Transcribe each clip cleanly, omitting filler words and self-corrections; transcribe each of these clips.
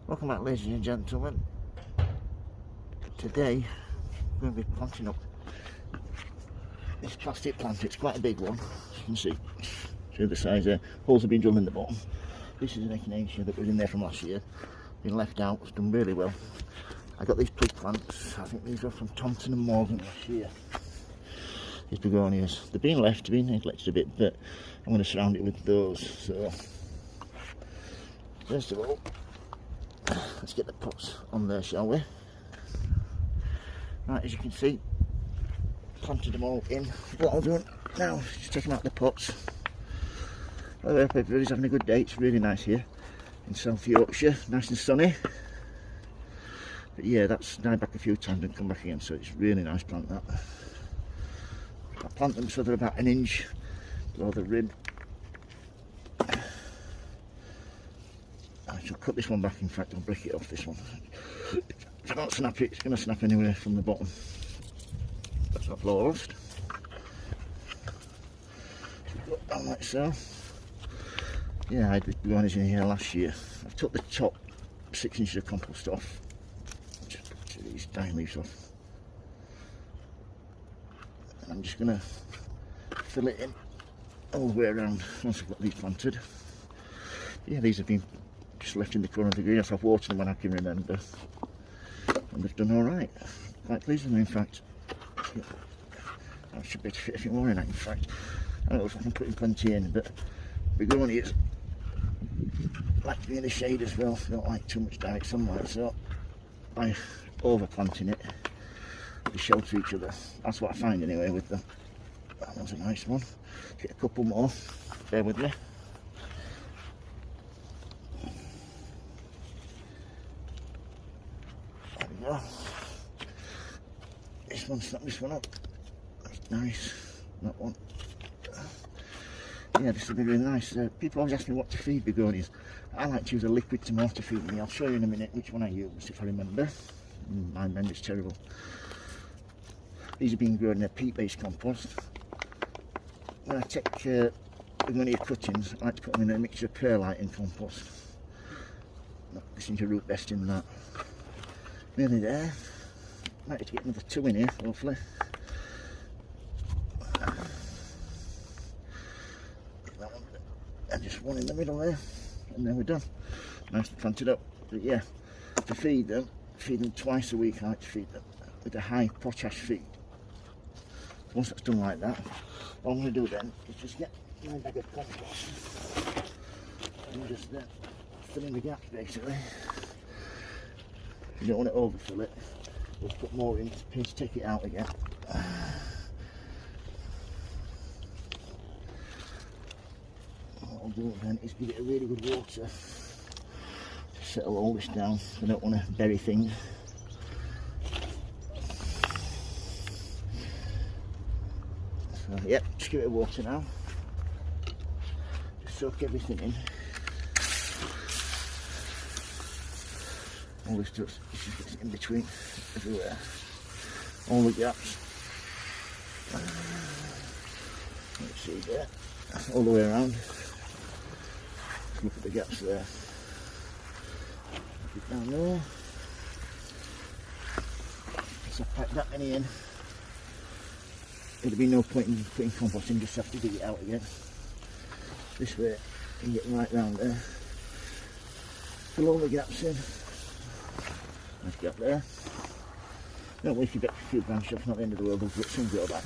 Welcome back, ladies and gentlemen. Today we're going to be planting up this plastic plant. It's quite a big one, as you can see. See the size there. Holes have been drilled in the bottom. This is an echinacea that was in there from last year. Been left out, it's done really well. I got these plug plants, I think these were from Thompson and Morgan last year. These begonias. They've been left, they've been neglected a bit, but I'm going to surround it with those. So, first of all, let's get the pots on there, shall we? Right, as you can see, planted them all in. What I'll do now is just take them out of the pots. I hope everybody's having a good day. It's really nice here in South Yorkshire, nice and sunny. But yeah, that's died back a few times and come back again, so it's really nice plant that. I plant them so they're about an inch below the rib. I shall cut this one back, in fact I'll break it off this one. If I don't snap it, it's going to snap anyway from the bottom. That's not lost. Go down like so. Yeah, I had these begonias in here last year. I've took the top 6 inches of compost off. Just put these dying leaves off. And I'm just going to fill it in all the way around once I've got these planted. Yeah, these have been just left in the corner of the greenhouse. I've watered them when I can remember, and they've done all right. Quite pleased with them, in fact. Yeah. I should be able to fit a few more in that, in fact. I don't know if I can put in plenty in, but begonias like to be in the shade as well. They don't like too much direct sunlight, so by overplanting it, they shelter each other. That's what I find anyway with them. That was a nice one. Get a couple more. Bear with me. There we go. This one, snap this one up. That's nice. That one. Yeah, this will be really nice. People always ask me what to feed begonias. I like to use a liquid tomato feed me. I'll show you in a minute which one I use if I remember. My memory's terrible. These are being grown in a peat-based compost. When I take begonia cuttings, I like to put them in a mixture of perlite and compost. They seem to root best in that. Nearly there. Might have to get another 2 in here, hopefully. That one, and just one in the middle there, and then we're done. Nice to plant it up. But yeah, to feed them twice a week. I like to feed them with a high potash feed. Once that's done like that, what I'm going to do then is just get my bag of compost and just fill in the gaps basically. You don't want to overfill it. Just put more in to take it out again. What I'll do then is give it a really good water to settle all this down. I don't want to bury things. So yep, just give it a water now. Just soak everything in. All this just gets in between everywhere. All the gaps. Let's see there. All the way around. Look at the gaps there. Put it down there. So I pack that many in. There'd be no point in putting compost in, just have to dig it out again. This way you can get right round there. Fill all the gaps in. Nice gap there. Don't worry if you get a few branches off, not the end of the world, but soon go back.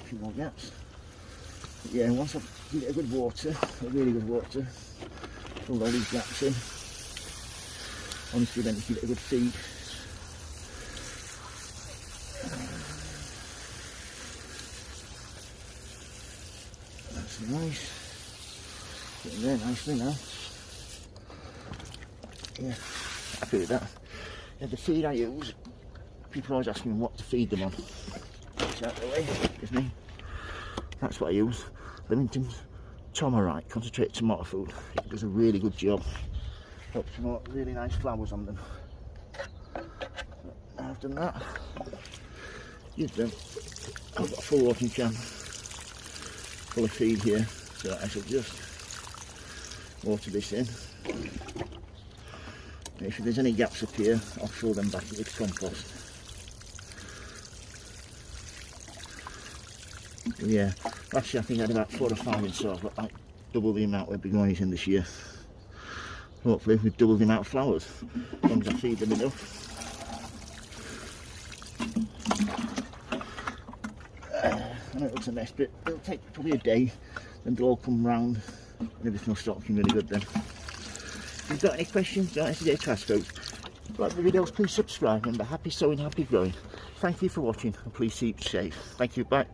A few more gaps. But yeah, once I've given it a good water, a really good water, filled all these gaps in. Honestly, then you give it a good feed. That's nice. Getting there nicely now. Yeah, happy with that. Yeah, the feed I use, people always ask me what to feed them on. It's out of the way, excuse me. That's what I use. Leamington's Tomarite, concentrated tomato food. It does a really good job. Helps promote really nice flowers on them. Now I've done that, give them, I've got a full watering can full of feed here, so I shall just water this in. If there's any gaps up here, I'll fill them back with compost. But yeah, last year I think I had about 4 or 5 in, so I've got like double the amount of begonias in this year. Hopefully with double the amount of flowers, as long as I feed them enough. I know it looks a mess, but it'll take probably a day, then they'll all come round and everything will start looking really good then. If you've got any questions, don't hesitate to ask folks. Like the videos, please subscribe. Remember, happy sowing, happy growing. Thank you for watching, and please keep safe. Thank you, bye.